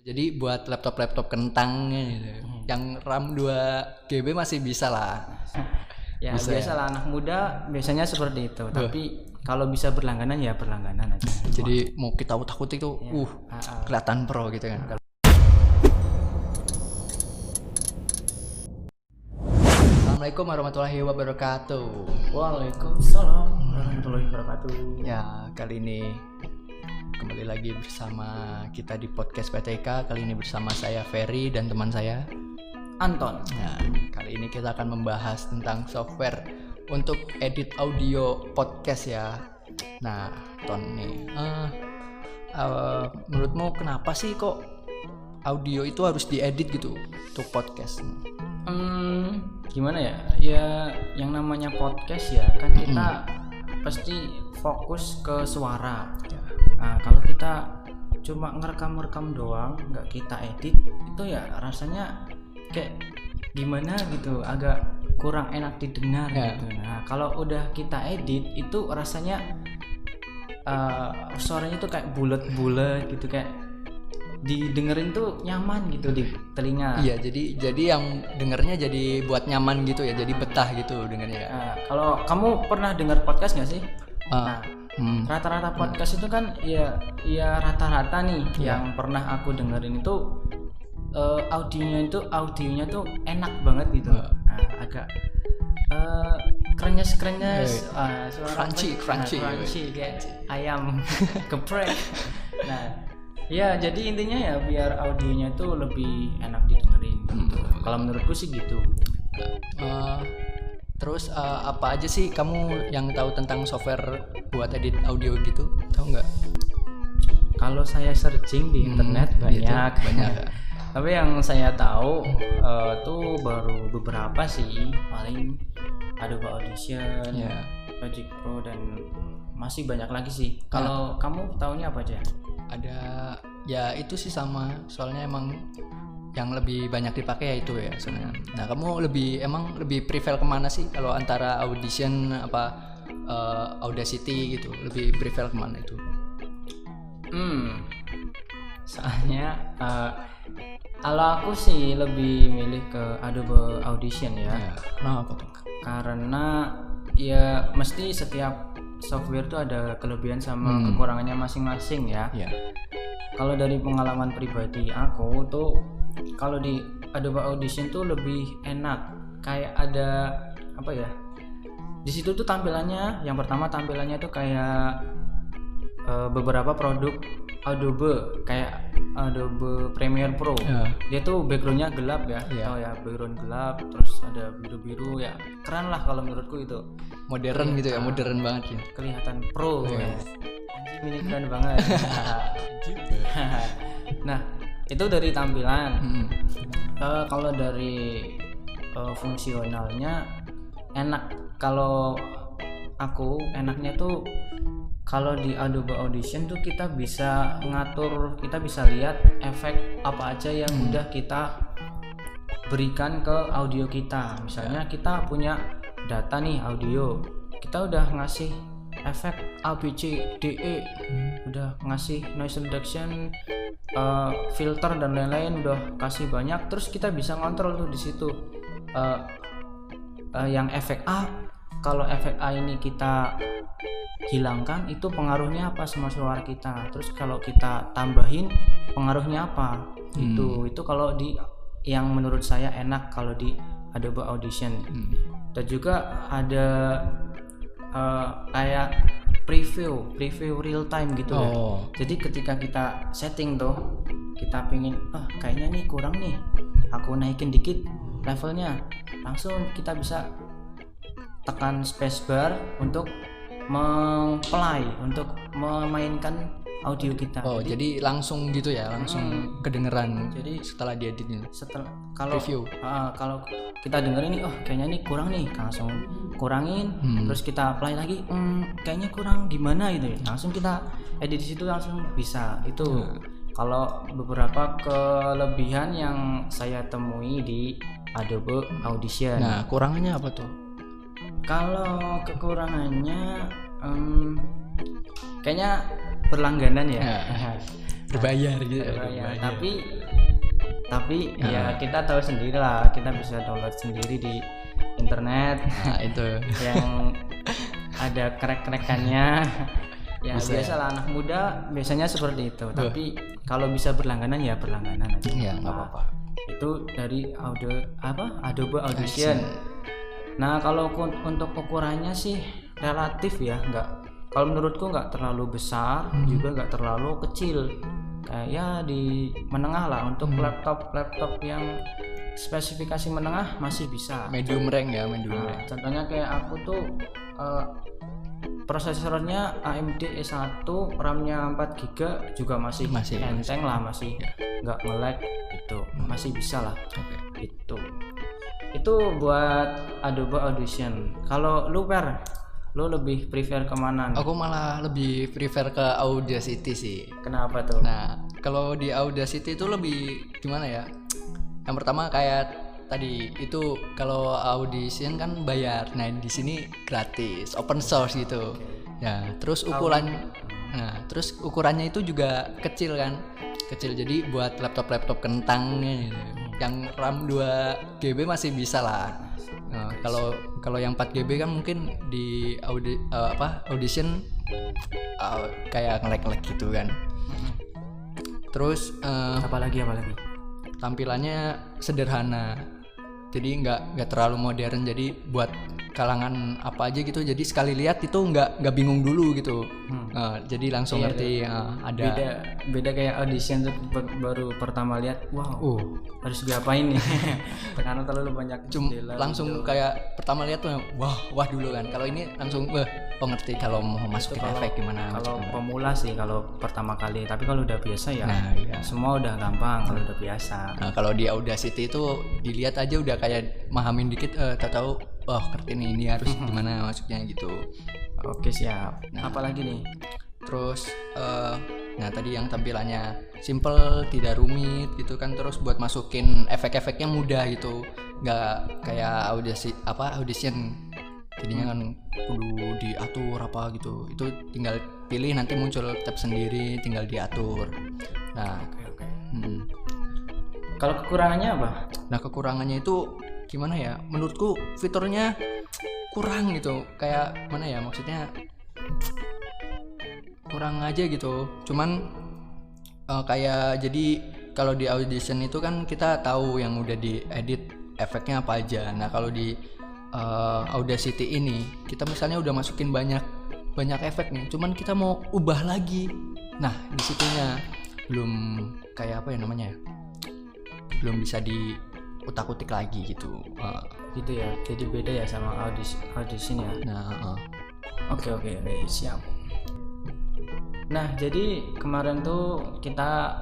Jadi buat laptop kentang gitu. Yang RAM 2 GB masih bisa lah. Ya Bisa biasalah anak muda biasanya seperti itu. Tapi kalau bisa berlangganan ya berlangganan aja. Jadi mau kita takut itu kelihatan pro gitu kan. Assalamualaikum warahmatullahi wabarakatuh. Waalaikumsalam warahmatullahi wabarakatuh. Ya, kali ini kembali lagi bersama kita di podcast PTK. Kali ini bersama saya Ferry dan teman saya Anton. Nah, kali ini kita akan membahas tentang software untuk edit audio podcast ya. Nah, Ton nih, menurutmu kenapa sih kok audio itu harus diedit gitu untuk podcast? Gimana ya? Ya yang namanya podcast ya kan kita pasti fokus ke suara. Nah, kalau kita cuma ngerekam doang, nggak kita edit, itu ya rasanya kayak gimana gitu, agak kurang enak didengar gitu. Nah, kalau udah kita edit itu rasanya suaranya tuh kayak bulet-bulet gitu, kayak didengerin tuh nyaman gitu di telinga. Iya, jadi yang dengernya jadi buat nyaman gitu ya, jadi betah gitu dengernya. Kalau kamu pernah dengar podcast nggak sih? Rata-rata podcast itu kan ya rata-rata nih yang pernah aku dengerin itu audionya tuh enak banget gitu. Nah, agak krenyes suara crunchy kayak ayam geprek. Nah, ya jadi intinya ya biar audionya tuh lebih enak didengerin gitu. Kalau menurutku sih gitu. Terus apa aja sih kamu yang tahu tentang software buat edit audio gitu? Tahu nggak? Kalau saya searching di internet banyak. Tapi yang saya tahu tuh baru beberapa sih, paling Adobe Audition, Logic Pro, dan masih banyak lagi sih. Kalau kamu taunya apa aja? Ada ya itu sih sama, soalnya emang yang lebih banyak dipakai ya itu ya soalnya. Nah, kamu lebih prefer kemana sih kalau antara Audition apa Audacity gitu? Lebih prefer kemana itu? Soalnya kalau aku sih lebih milih ke Adobe Audition ya. Kenapa tuh? Karena ya mesti setiap software tuh ada kelebihan sama kekurangannya masing-masing ya. Kalau dari pengalaman pribadi aku tuh, kalau di Adobe Audition tuh lebih enak, kayak ada apa ya? Di situ tuh tampilannya, yang pertama tampilannya tuh kayak beberapa produk Adobe, kayak Adobe Premiere Pro. Dia tuh backgroundnya gelap ya, background gelap, terus ada biru-biru ya, keren lah kalau menurutku itu. Modern gitu ya, modern banget ya. Kelihatan pro ya. Ini keren banget. Nah, itu dari tampilan. Kalau dari fungsionalnya enak. Kalau aku enaknya tuh kalau di Adobe Audition tuh kita bisa ngatur, kita bisa lihat efek apa aja yang udah kita berikan ke audio kita. Misalnya kita punya data nih audio, kita udah ngasih efek A, B, C, D, E, udah ngasih noise reduction, filter dan lain-lain, udah kasih banyak. Terus kita bisa ngontrol tuh di situ yang efek A, kalau efek A ini kita hilangkan itu pengaruhnya apa sama suara kita. Terus kalau kita tambahin pengaruhnya apa? Itu kalau di yang menurut saya enak kalau di Adobe Audition. Dan juga ada kayak preview real time gitu ya. Jadi ketika kita setting tuh, kita pingin kayaknya nih kurang nih, aku naikin dikit levelnya, langsung kita bisa tekan spacebar untuk meng-play, untuk memainkan audio kita. Jadi langsung gitu ya, langsung kedengeran. Jadi setelah diedit itu. Kalau review. Kalau kita dengerin nih, kayaknya nih kurang nih, langsung kurangin. Terus kita play lagi, kayaknya kurang gimana gitu ya. Langsung kita edit di situ langsung bisa. Itu kalau beberapa kelebihan yang saya temui di Adobe Audition. Nah, kurangannya apa tuh? Kalau kekurangannya kayaknya berlangganan ya. berbayar gitu. Berbayar. Tapi ya kita tahu sendiri lah, kita bisa download sendiri di internet. Nah, itu yang ada krek-krekannya. Ya Bisa. biasalah anak muda biasanya seperti itu. Tapi kalau bisa berlangganan ya berlangganan aja. ya nggak apa-apa. Itu dari Adobe Audition. Nah kalau untuk ukurannya sih relatif ya, kalau menurutku nggak terlalu besar, juga nggak terlalu kecil, kayak ya di menengah lah. Untuk laptop yang spesifikasi menengah masih bisa. Medium rank ya, Nah, contohnya kayak aku tuh prosesornya AMD E1, RAM-nya 4 GB juga masih enteng lah, masih nggak nge-lag gitu, masih bisa lah. Oke. Itu buat Adobe Audition. Kalau lu lu lebih prefer kemana nih? Aku malah lebih prefer ke Audacity sih. Kenapa tuh? Nah, kalau di Audacity itu lebih gimana ya? Yang pertama kayak tadi itu kalau Audition kan bayar. Nah, di sini gratis, open source gitu. Ya, terus terus ukurannya itu juga kecil kan. Kecil, jadi buat laptop kentangnya gitu. Yang RAM 2 GB masih bisa lah. Nah, kalau yang 4 GB kan mungkin di Audition kayak nge-lag gitu kan. Terus Apalagi tampilannya sederhana, jadi nggak terlalu modern, jadi buat kalangan apa aja gitu, jadi sekali lihat itu nggak bingung dulu gitu. Jadi langsung ngerti ada beda kayak Audition tuh baru pertama lihat, wow, harus diapain nih. Karena terlalu banyak jendela langsung gitu. kayak pertama lihat tuh wah dulu kan. Kalau ini langsung ngerti kalau mau masukin efek gimana. Kalau pemula sih kalau pertama kali, tapi kalau udah biasa ya semua udah gampang kalau udah biasa. Nah, kalau di Audacity itu dilihat aja udah kayak mahamin dikit, tahu ngerti nih ini harus gimana masuknya gitu. Oke, siap. Apalagi nih? Terus nah tadi yang tampilannya simple, tidak rumit gitu kan. Terus buat masukin efek-efeknya mudah gitu, nggak kayak Audition jadinya kan kudu diatur apa gitu. Itu tinggal pilih, nanti muncul tab sendiri, tinggal diatur. Nah, Kalau kekurangannya apa? Nah, kekurangannya itu gimana ya? Menurutku fiturnya kurang gitu. Kayak mana ya? Maksudnya kurang aja gitu. Cuman kayak jadi kalau di Audition itu kan kita tahu yang udah diedit efeknya apa aja. Nah, kalau di Audacity ini kita misalnya udah masukin banyak efek nih, cuman kita mau ubah lagi. Nah, di situnya belum kayak apa ya namanya? Belum bisa diutak-utik lagi gitu. Gitu ya. Jadi beda ya sama Audition ya. Nah, Oke, siap. Nah, jadi kemarin tuh kita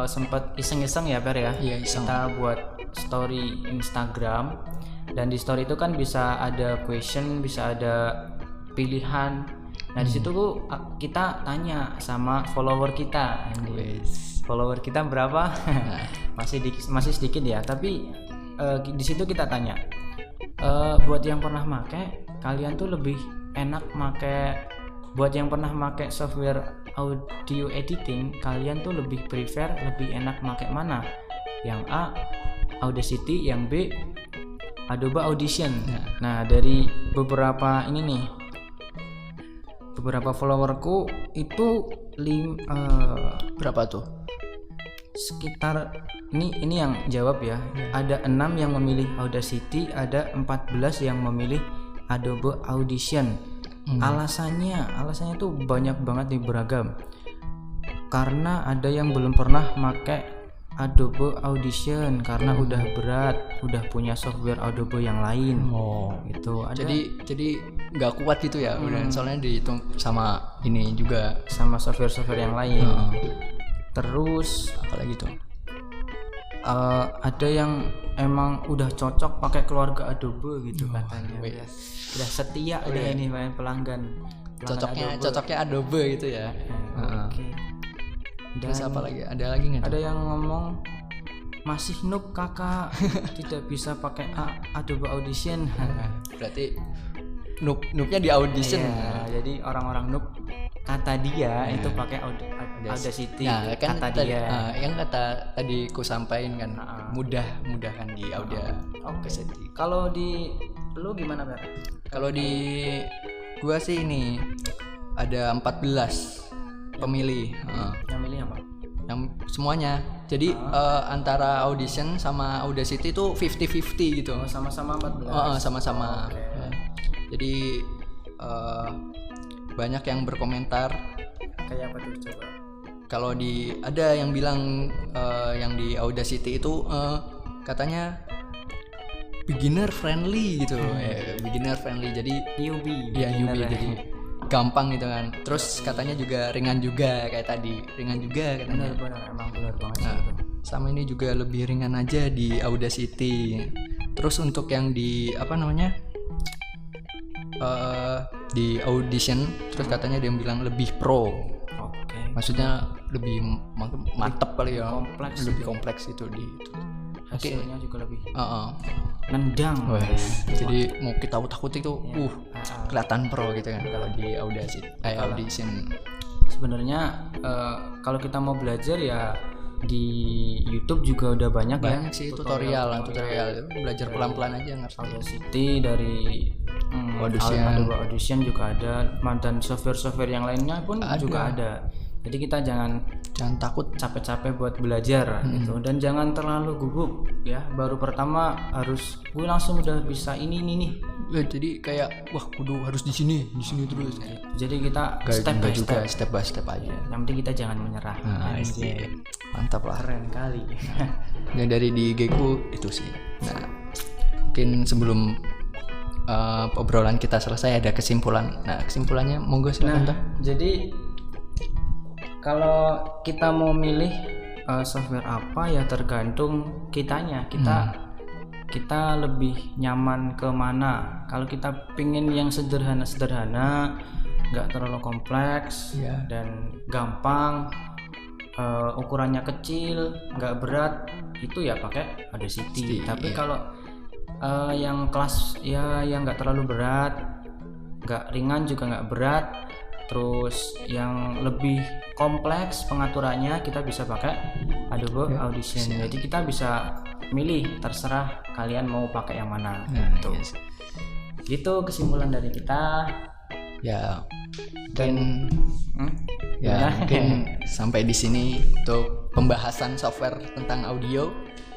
sempat iseng-iseng ya, Per ya. Iya, iseng. Kita buat story Instagram, dan di story itu kan bisa ada question, bisa ada pilihan. Nah, di situ kita tanya sama follower kita. Follower kita berapa? masih sedikit ya, tapi di situ kita tanya, buat yang pernah make, kalian tuh lebih enak buat yang pernah make software audio editing, kalian tuh lebih enak make mana? Yang A Audacity, yang B Adobe Audition. Nah, dari beberapa followerku itu berapa tuh? Sekitar ini yang jawab ya. Ada 6 yang memilih Audacity, ada 14 yang memilih Adobe Audition. Alasannya tuh banyak banget nih, beragam. Karena ada yang belum pernah make Adobe Audition karena udah berat, udah punya software Adobe yang lain. Gitu. Jadi nggak kuat gitu ya, udah soalnya dihitung sama ini juga, sama software yang lain. Terus apalagi tuh? Ada yang emang udah cocok pakai keluarga Adobe gitu katanya. Udah setia ini pelanggan Cocoknya Adobe gitu ya. Oke. Terus apa lagi? Ada lagi nggak? Ada yang ngomong masih noob kakak, tidak bisa pakai Adobe Audition. Berarti noobnya di Audition. Jadi orang-orang noob kata dia itu pakai Audacity. Nah, kan kata tadi, dia. yang kata tadi ku sampaikan kan mudah kan di Audacity. Kalau di lu gimana, Ber? Kalau di gua sih ini ada 14 pemilih. Yang milih apa? Yang semuanya. Jadi antara Audition sama Audacity itu 50-50 gitu. Oh, sama-sama 14. Sama-sama. Jadi banyak yang berkomentar. Kayak apa tuh coba? Kalau ada yang bilang yang di Audacity itu katanya beginner friendly gitu. Beginner friendly. Jadi Newbie. Ya newbie jadi gampang gitu kan. Terus katanya juga ringan juga kayak tadi. Ringan juga katanya. Benar emang benar banget sih. Nah, sama ini juga lebih ringan aja di Audacity. Terus untuk yang di apa namanya? Di Audition terus katanya dia bilang lebih pro. Oke. Maksudnya lebih mantep kali ya. Lebih gitu. kompleks itu di Hasilnya juga lebih Heeh. nendang. Jadi mau kita utak itu kelihatan pro gitu kan kalau di Audition. Sebenarnya kalau kita mau belajar ya di YouTube juga udah banyak ya sih tutorial belajar pelan-pelan aja ngerti. Audacity dari Adobe Audition juga ada, dan software yang lainnya pun juga ada. Jadi kita jangan takut capek-capek buat belajar gitu, dan jangan terlalu gugup ya. Baru pertama harus gue langsung udah bisa ini nih. Jadi kayak wah kudu harus di sini terus. Jadi kita step by step aja. Yang penting kita jangan menyerah. Mantap lah. Keren kali. Yang dari di Geku itu sih. Nah, mungkin sebelum obrolan kita selesai ada kesimpulan. Nah, kesimpulannya monggo silakan. Jadi kalau kita mau milih software apa ya tergantung kitanya. Kita lebih nyaman ke mana. Kalau kita pingin yang sederhana, nggak terlalu kompleks dan gampang, ukurannya kecil, nggak berat, itu ya pakai Audacity. Tapi kalau yang kelas ya yang nggak terlalu berat, nggak ringan juga nggak berat, terus yang lebih kompleks pengaturannya, kita bisa pakai Adobe Audition. Jadi kita bisa milih, terserah kalian mau pakai yang mana. Gitu kesimpulan dari kita. Mungkin sampai di sini untuk pembahasan software tentang audio.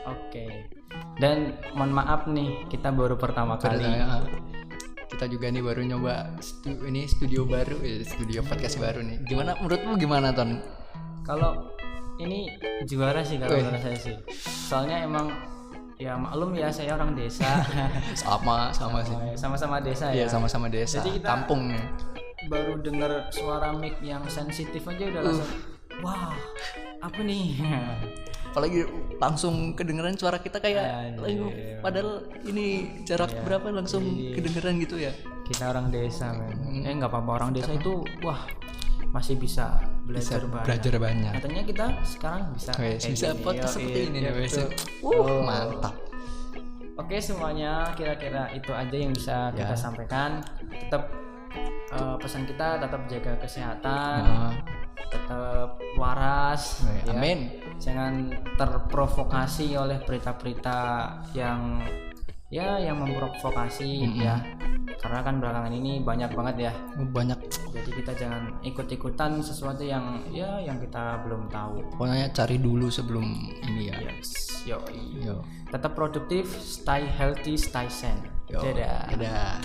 Oke. Dan mohon maaf nih, kita baru pertama kali. Kita juga nih baru nyoba studio baru, studio podcast baru nih. Menurutmu gimana, Ton? Kalau ini juara sih kalau menurut saya sih. Soalnya emang ya maklum ya, saya orang desa. sama sih. Sama-sama desa ya. Iya, sama-sama desa. Jadi kita kampung nih. Baru dengar suara mic yang sensitif aja udah langsung wah, apa nih? Apalagi langsung kedengeran suara kita kayak padahal ini jarak berapa langsung kedengeran gitu ya. Kita orang desa men. Nggak apa-apa, orang desa itu wah masih bisa belajar banyak. Katanya kita sekarang bisa podcast seperti ini nih biasa. Mantap. Oke, semuanya kira-kira itu aja yang bisa kita sampaikan. Tetap pesan kita tetap jaga kesehatan, tetap waras. Amin. Jangan terprovokasi oleh berita-berita yang memprovokasi ya. Karena kan belakangan ini banyak banget ya. Banyak. Jadi kita jangan ikut-ikutan sesuatu yang kita belum tahu. Pokoknya cari dulu sebelum ini ya. Yo. Tetap produktif, stay healthy, stay sane. Dadah.